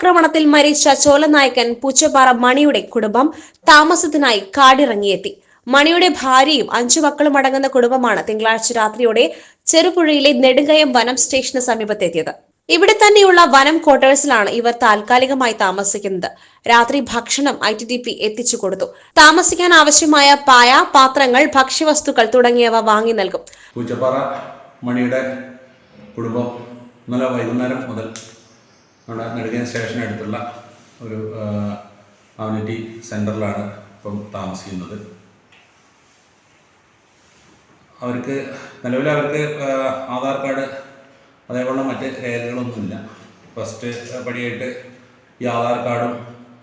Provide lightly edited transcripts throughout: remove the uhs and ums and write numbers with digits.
ആക്രമണത്തിൽ മരിച്ച ചോലനായകൻ പൂച്ചപ്പാറ മണിയുടെ കുടുംബം താമസത്തിനായി കാടിറങ്ങിയെത്തി. മണിയുടെ ഭാര്യയും 5 മക്കളും അടങ്ങുന്ന കുടുംബമാണ് തിങ്കളാഴ്ച രാത്രിയോടെ ചെറുപുഴയിലെ നെടുങ്കയം വനം സ്റ്റേഷന് സമീപത്തെത്തിയത്. ഇവിടെ തന്നെയുള്ള വനം ക്വാർട്ടേഴ്സിലാണ് ഇവർ താൽക്കാലികമായി താമസിക്കുന്നത്. രാത്രി ഭക്ഷണം ITDP എത്തിച്ചു കൊടുത്തു. താമസിക്കാൻ ആവശ്യമായ പായ, പാത്രങ്ങൾ, ഭക്ഷ്യവസ്തുക്കൾ തുടങ്ങിയവ വാങ്ങി നൽകും. പൂച്ചപ്പാറ മണിയുടെ കുടുംബം ഇന്നലെ വൈകുന്നേരം മുതൽ നമ്മുടെ നെടുങ്കയം സ്റ്റേഷന് അടുത്തുള്ള ഒരു കമ്മ്യൂണിറ്റി സെൻറ്ററിലാണ് ഇപ്പം താമസിക്കുന്നത്. നിലവിൽ അവർക്ക് ആധാർ കാർഡ് അതേപോലെ മറ്റ് രേഖകളൊന്നുമില്ല. ഫസ്റ്റ് പടിയായിട്ട് ഈ ആധാർ കാർഡും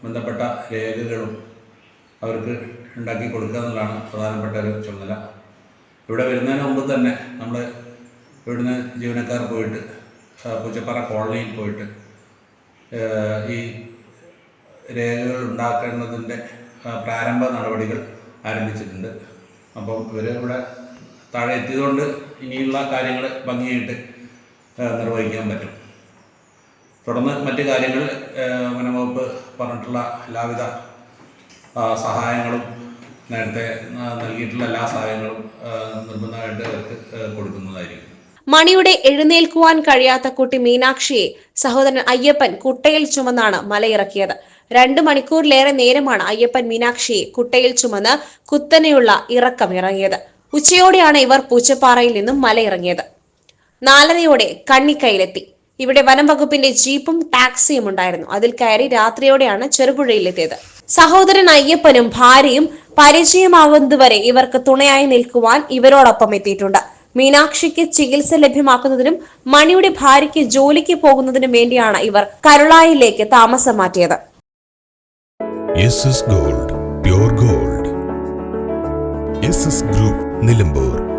ബന്ധപ്പെട്ട രേഖകളും അവർക്ക് ഉണ്ടാക്കി കൊടുക്കുക എന്നുള്ളതാണ് പ്രധാനപ്പെട്ട ഒരു ചുമതല. ഇവിടെ വരുന്നതിന് മുമ്പ് തന്നെ നമ്മൾ ഇവിടുന്ന് ജീവനക്കാർ പോയിട്ട് പൂച്ചപ്പാറ കോളനിയിൽ പോയിട്ട് ഈ രേഖകൾ ഉണ്ടാക്കേണ്ടതിൻ്റെ പ്രാരംഭ നടപടികൾ ആരംഭിച്ചിട്ടുണ്ട്. അപ്പം ഇവർ ഇവിടെ താഴെ എത്തിയതുകൊണ്ട് ഇനിയുള്ള കാര്യങ്ങൾ ഭംഗിയായിട്ട് നിർവഹിക്കാൻ പറ്റും. തുടർന്ന് മറ്റ് കാര്യങ്ങൾ വനംവകുപ്പ് പറഞ്ഞിട്ടുള്ള എല്ലാവിധ സഹായങ്ങളും നേരത്തെ നൽകിയിട്ടുള്ള എല്ലാ സഹായങ്ങളും നിർബന്ധമായിട്ട് അവർക്ക് കൊടുക്കുന്നതായിരിക്കും. മണിയുടെ എഴുന്നേൽക്കുവാൻ കഴിയാത്ത കുട്ടി മീനാക്ഷിയെ സഹോദരൻ അയ്യപ്പൻ കുട്ടയിൽ ചുമന്നാണ് മലയിറക്കിയത്. 2 മണിക്കൂറിലേറെ നേരമാണ് അയ്യപ്പൻ മീനാക്ഷിയെ കുട്ടയിൽ ചുമന്ന് കുത്തനെയുള്ള ഇറക്കമിറങ്ങിയത്. ഉച്ചയോടെയാണ് ഇവർ പൂച്ചപ്പാറയിൽ നിന്നും മലയിറങ്ങിയത്. 4:30 കണ്ണിക്കയിലെത്തി. ഇവിടെ വനം വകുപ്പിന്റെ ജീപ്പും ടാക്സിയും ഉണ്ടായിരുന്നു. അതിൽ കയറി രാത്രിയോടെയാണ് ചെറുപുഴയിലെത്തിയത്. സഹോദരൻ അയ്യപ്പനും ഭാര്യയും പരിചയമാകുന്നതുവരെ ഇവർക്ക് തുണയായി നിൽക്കുവാൻ ഇവരോടൊപ്പം എത്തിയിട്ടുണ്ട്. മീനാക്ഷിക്ക് ചികിത്സ ലഭ്യമാക്കുന്നതിനും മണിയുടെ ഭാര്യയ്ക്ക് ജോലിക്ക് പോകുന്നതിനും വേണ്ടിയാണ് ഇവർ കരുളായിലേക്ക് താമസം മാറ്റിയത്. SS Gold, Pure Gold. SS Group, Nilambur.